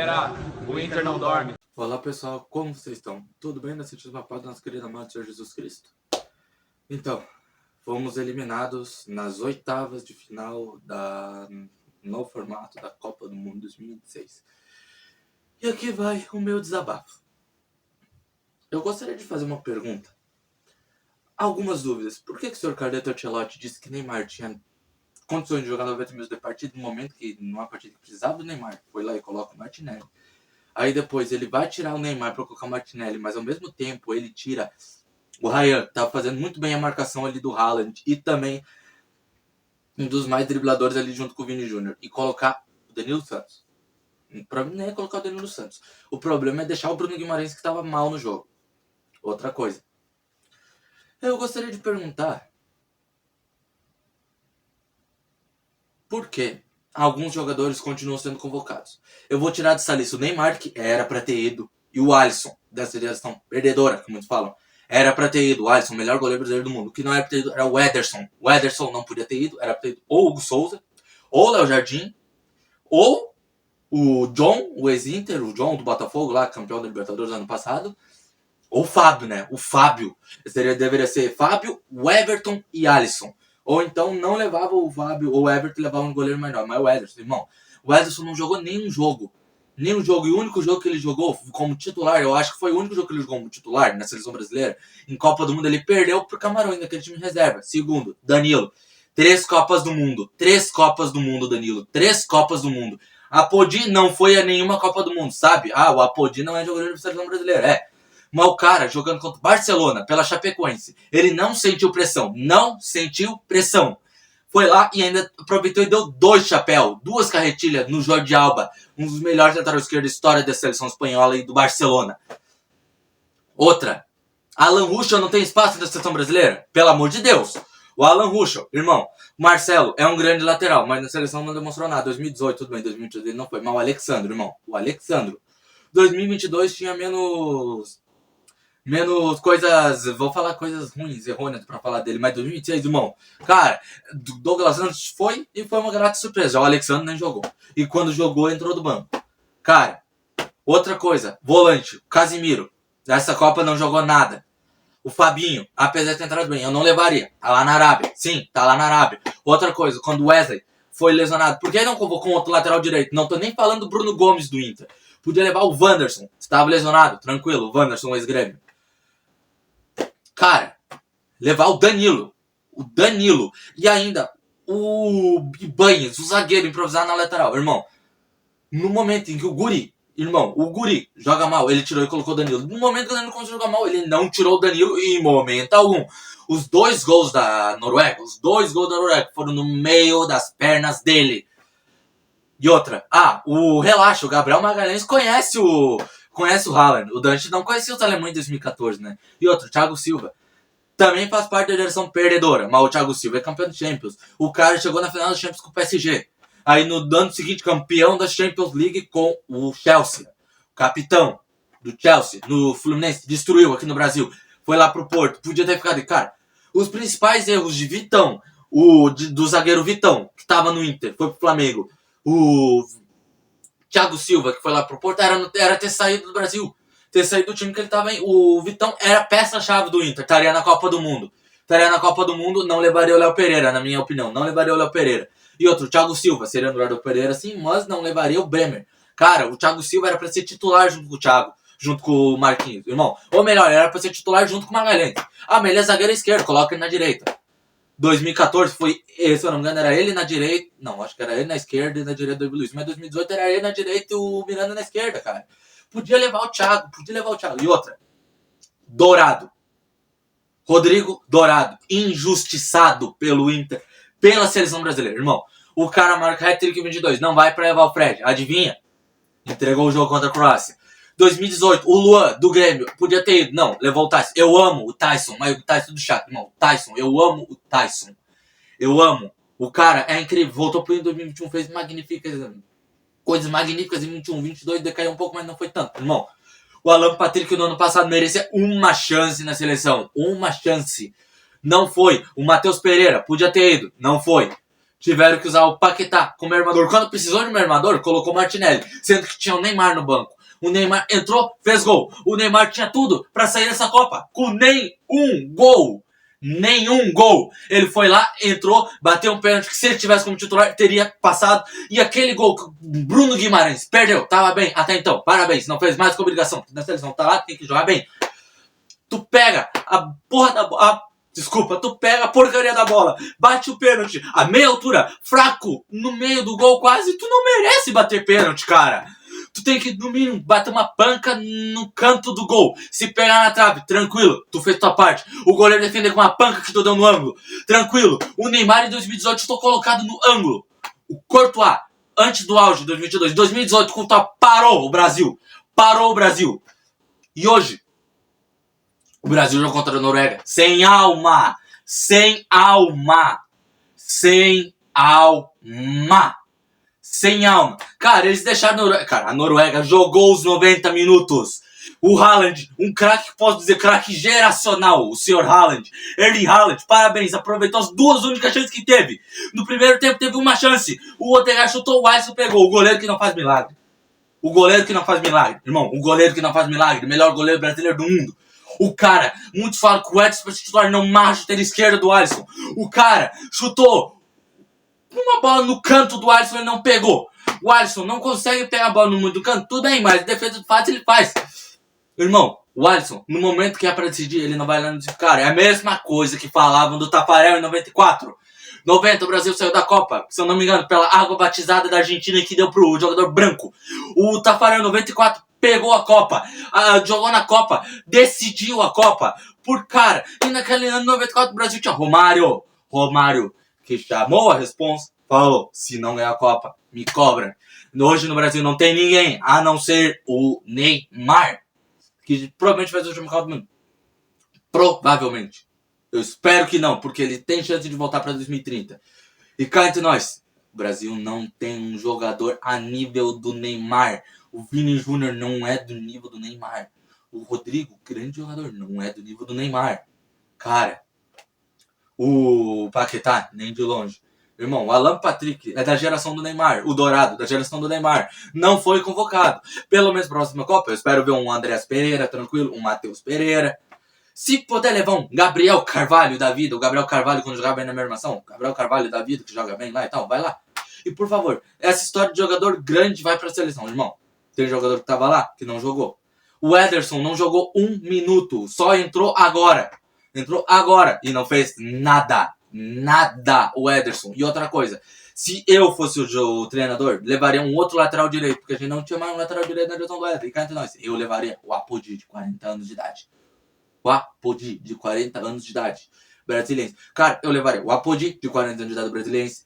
galera, o Inter não dorme. Olá pessoal, como vocês estão? Tudo bem? Nós sentimos uma paz do nosso querido amado Senhor Jesus Cristo. Então, fomos eliminados nas oitavas de final no formato da Copa do Mundo 2026. E aqui vai o meu desabafo. Eu gostaria de fazer uma pergunta. Algumas dúvidas. Por que o Sr. Carleto Ancelotti disse que Neymar tinha condições de jogar 90 minutos de partida no momento que numa partida que precisava do Neymar? Foi lá e coloca o Martinelli. Aí depois ele vai tirar o Neymar para colocar o Martinelli, mas ao mesmo tempo ele tira o Ryan, que tá fazendo muito bem a marcação ali do Haaland, e também um dos mais dribladores ali junto com o Vini Júnior, e colocar o Danilo Santos. O problema nem é colocar o Danilo Santos. O problema é deixar o Bruno Guimarães, que estava mal no jogo. Outra coisa. Eu gostaria de perguntar por que alguns jogadores continuam sendo convocados. Eu vou tirar dessa lista o Neymar, que era para ter ido, e o Alisson, dessa geração perdedora, como muitos falam. Era para ter ido, o Alisson, o melhor goleiro brasileiro do mundo. O que não era para ter ido era o Ederson. O Ederson não podia ter ido, era para ter ido ou o Hugo Souza, ou o Léo Jardim, ou o John, o ex-Inter, o John do Botafogo, lá, campeão da Libertadores ano passado, ou o Fábio, né? O Fábio. Deveria ser Fábio, o Everton e Alisson. Ou então não levava o Fábio ou o Everton, levava um goleiro menor. Mas o Ederson, irmão, o Ederson não jogou nenhum jogo. Nenhum jogo. E o único jogo que ele jogou como titular, eu acho que foi o único jogo que ele jogou como titular na seleção brasileira, em Copa do Mundo, ele perdeu pro Camarões, naquele time reserva. Segundo, Danilo. 3 Copas do Mundo. 3 Copas do Mundo, Danilo. 3 Copas do Mundo. Apodi não foi a nenhuma Copa do Mundo, sabe? Ah, o Apodi não é jogador da seleção brasileira. É. Mas o cara, jogando contra o Barcelona, pela Chapecoense, ele não sentiu pressão. Não sentiu pressão. Foi lá e ainda aproveitou e deu 2 chapéus, 2 carretilhas no Jordi Alba, um dos melhores laterais esquerdos da história da seleção espanhola e do Barcelona. Outra, Alan Ruschel não tem espaço na seleção brasileira? Pelo amor de Deus. O Alan Ruschel, irmão, Marcelo é um grande lateral, mas na seleção não demonstrou nada. 2018, tudo bem, 2022 ele não foi. Mas o Alexandro, irmão, o Alexandro. 2022 tinha menos coisas, vou falar coisas ruins, errôneas pra falar dele, mas 2026, irmão, cara, Douglas Santos foi e foi uma grata surpresa. O Alexandre nem jogou. E quando jogou, entrou do banco. Cara, outra coisa, volante, Casimiro, dessa Copa não jogou nada. O Fabinho, apesar de ter entrado bem, eu não levaria. Tá lá na Arábia. Sim, tá lá na Arábia. Outra coisa, quando o Wesley foi lesionado, por que não convocou um outro lateral direito? Não tô nem falando do Bruno Gomes do Inter. Podia levar o Wanderson, estava lesionado, tranquilo, o Wanderson, o ex-Grêmio. Cara, levar o Danilo. E ainda o Ibanez, o zagueiro, improvisar na lateral. Irmão, no momento em que o Guri joga mal, ele tirou e colocou o Danilo. No momento que o Danilo começou a jogar mal, ele não tirou o Danilo em momento algum. Os 2 gols da Noruega, foram no meio das pernas dele. E outra, o Gabriel Magalhães conhece o Haaland. O Dante não conhecia os alemães em 2014, né? E outro, Thiago Silva. Também faz parte da geração perdedora, mas o Thiago Silva é campeão da Champions. O cara chegou na final da Champions com o PSG. Aí no ano seguinte, campeão da Champions League com o Chelsea. O capitão do Chelsea, no Fluminense, destruiu aqui no Brasil. Foi lá pro Porto, podia ter ficado. E cara, os principais erros de Vitão, do zagueiro Vitão, que tava no Inter, foi pro Flamengo. O Thiago Silva, que foi lá pro Porto, era ter saído do Brasil. Ter saído do time que ele tava em. O Vitão era peça-chave do Inter. Estaria na Copa do Mundo. Não levaria o Léo Pereira, na minha opinião. Não levaria o Léo Pereira. E outro, o Thiago Silva. Seria no lugar do Pereira, sim, mas não levaria o Bremer. Cara, o Thiago Silva era pra ser titular junto com o Thiago. Junto com o Marquinhos, irmão. Ou melhor, era pra ser titular junto com o Magalhães. Mas ele é zagueiro esquerdo. Coloca ele na direita. 2014 foi, se eu não me engano, era ele na direita. Não, acho que era ele na esquerda e na direita do Ivo Luiz. Mas 2018 era ele na direita e o Miranda na esquerda, cara. Podia levar o Thiago. E outra, Dourado. Rodrigo Dourado. Injustiçado pelo Inter, pela seleção brasileira. Irmão, o cara marca hat-trick 22. Não vai pra levar o Fred. Adivinha? Entregou o jogo contra a Croácia. 2018, o Luan, do Grêmio, podia ter ido. Não, levou o Tyson. Eu amo o Tyson, mas o Tyson do chato. Irmão, Tyson, eu amo o Tyson. Eu amo. O cara é incrível. Voltou pro Inter em 2021, fez coisas magníficas em 21, 22, decaiu um pouco, mas não foi tanto. Irmão, o Alan Patrick no ano passado merecia uma chance na seleção. Uma chance. Não foi. O Matheus Pereira podia ter ido. Não foi. Tiveram que usar o Paquetá como armador. Quando precisou de um armador, colocou o Martinelli. Sendo que tinha o Neymar no banco. O Neymar entrou, fez gol. O Neymar tinha tudo pra sair dessa Copa. Com nenhum gol. Nenhum gol. Ele foi lá, entrou, bateu um pênalti que se ele tivesse como titular, teria passado. E aquele gol que o Bruno Guimarães perdeu. Tava bem até então. Parabéns. Não fez mais que obrigação. Na seleção tá lá, tem que jogar bem. Tu pega a porra da... tu pega a porcaria da bola, bate o pênalti, a meia altura, fraco, no meio do gol quase, tu não merece bater pênalti, cara. Tu tem que, no mínimo, bater uma panca no canto do gol. Se pegar na trave, tranquilo, tu fez tua parte. O goleiro defender com uma panca que tu deu no ângulo, tranquilo. O Neymar em 2018 estou colocado no ângulo. O Courtois, antes do auge de 2022, 2018, o Courtois parou o Brasil. Parou o Brasil. E hoje, o Brasil jogou contra a Noruega. Sem alma. Sem alma. Sem alma. Sem alma. Cara, eles deixaram a Noruega. Cara, a Noruega jogou os 90 minutos. O Haaland, um craque, posso dizer, craque geracional. O senhor Haaland. Erling Haaland, parabéns. Aproveitou as duas únicas chances que teve. No primeiro tempo teve uma chance. O Odegaard chutou, o Alisson pegou. O goleiro que não faz milagre. O goleiro que não faz milagre. Irmão, o goleiro que não faz milagre. Melhor goleiro brasileiro do mundo. O cara, muitos falam que o Edson vai se titular não macho ter esquerda do Alisson. O cara chutou uma bola no canto do Alisson e ele não pegou. O Alisson não consegue pegar a bola no meio do canto, tudo bem, mas defesa fácil ele faz. Irmão, o Alisson, no momento que é pra decidir, ele não vai lá no decidir. Cara, é a mesma coisa que falavam do Tafarel em 94. 90, o Brasil saiu da Copa, se eu não me engano, pela água batizada da Argentina que deu pro jogador branco. O Tafarel em 94 pegou a Copa, jogou na Copa, decidiu a Copa. Por cara, e naquele ano 94 o Brasil tinha Romário, que chamou a responsa, falou, se não ganhar a Copa, me cobra. Hoje no Brasil não tem ninguém, a não ser o Neymar, que provavelmente vai ser o último Copa do Mundo. Provavelmente. Eu espero que não, porque ele tem chance de voltar para 2030. E cá entre nós, o Brasil não tem um jogador a nível do Neymar. O Vini Júnior não é do nível do Neymar. O Rodrigo, grande jogador, não é do nível do Neymar. Cara, o Paquetá, nem de longe. Irmão, o Alan Patrick é da geração do Neymar. O Dourado, da geração do Neymar. Não foi convocado. Pelo menos próxima Copa, eu espero ver um Andreas Pereira, tranquilo. Um Matheus Pereira. Se puder levar um Gabriel Carvalho da vida. O Gabriel Carvalho quando jogava bem na minha armação. O Gabriel Carvalho da vida, que joga bem lá e tal. Vai lá. E por favor, essa história de jogador grande vai pra seleção, irmão. Tem jogador que tava lá, que não jogou. O Ederson não jogou 1 minuto. Só entrou agora. Entrou agora. E não fez nada. Nada. O Ederson. E outra coisa. Se eu fosse o treinador, levaria um outro lateral direito. Porque a gente não tinha mais um lateral direito na direção do Ederson. E cá entre nós. Eu levaria o Apodi, de 40 anos de idade. O Apodi, de 40 anos de idade. Brasiliense. Cara, eu levaria o Apodi, de 40 anos de idade brasiliense.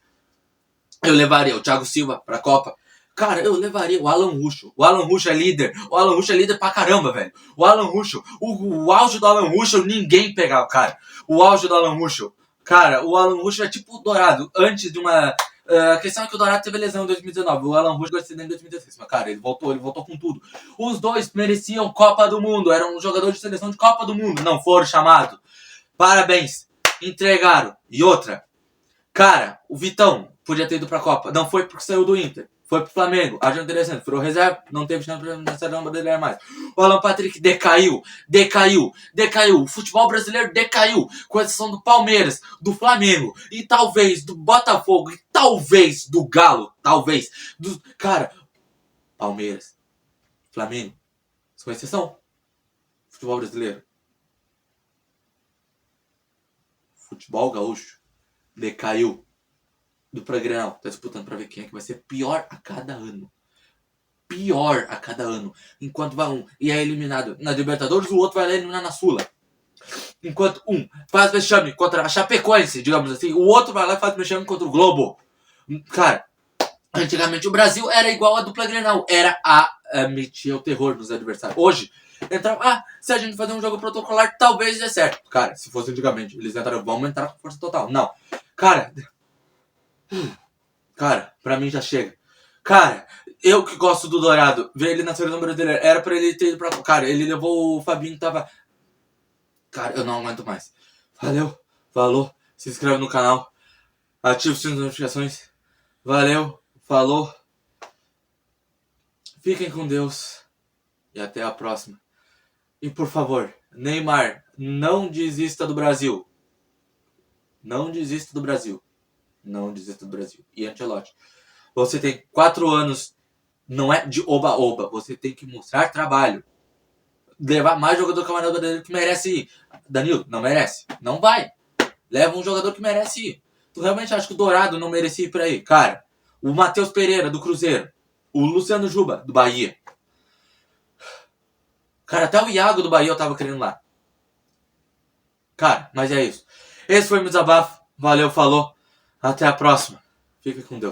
Eu levaria o Thiago Silva pra Copa. Cara, eu levaria o Alan Ruschel. O Alan Ruschel é líder. O Alan Ruschel é líder pra caramba, velho. O Alan Ruschel. O auge do Alan Ruschel, ninguém pegava, cara. O auge do Alan Ruschel. Cara, o Alan Ruschel é tipo o Dourado. Antes de uma... a questão é que o Dourado teve lesão em 2019. O Alan Ruschel foi em 2016. Mas, cara, ele voltou com tudo. Os dois mereciam Copa do Mundo. Eram jogadores de seleção de Copa do Mundo. Não foram chamados. Parabéns. Entregaram. E outra. Cara, o Vitão podia ter ido pra Copa. Não foi porque saiu do Inter. Foi pro Flamengo, acho interessante, virou reserva, não teve chance na seleção brasileira mais. O Alan Patrick decaiu. O futebol brasileiro decaiu, com exceção do Palmeiras, do Flamengo, e talvez do Botafogo, e talvez do Galo, cara, Palmeiras, Flamengo, com exceção, futebol brasileiro. Futebol gaúcho decaiu. Do Pré-Grenal, tá disputando pra ver quem é que vai ser pior a cada ano. Enquanto vai um e é eliminado na Libertadores, o outro vai lá eliminar na Sula. Enquanto um faz vexame contra a Chapecoense, digamos assim, o outro vai lá e faz vexame contra o Globo. Cara, antigamente o Brasil era igual a dupla Grenal. Era metia o terror nos adversários. Hoje, entrava, se a gente fazer um jogo protocolar, talvez dê certo. Cara, se fosse antigamente, eles entraram, vamos entrar com força total. Não. Cara, pra mim já chega. Cara, eu que gosto do Dourado, ver ele na seleção brasileira, era pra ele ter ido pra... Cara, ele levou o Fabinho, tava... Cara, eu não aguento mais. Valeu, falou, se inscreve no canal. Ative o sininho das notificações. Valeu, falou. Fiquem com Deus. E até a próxima. E por favor, Neymar, não desista do Brasil. Não desista do Brasil. Não desista do Brasil. E Ancelotti, você tem 4 anos, não é de oba-oba. Você tem que mostrar trabalho. Levar mais jogador do Campeonato Brasileiro que merece ir. Danilo, não merece. Não vai. Leva um jogador que merece ir. Tu realmente acha que o Dourado não merecia ir pra aí? Cara, o Matheus Pereira, do Cruzeiro. O Luciano Juba, do Bahia. Cara, até o Iago do Bahia eu tava querendo lá. Cara, mas é isso. Esse foi o meu desabafo. Valeu, falou. Até a próxima. Fica com Deus.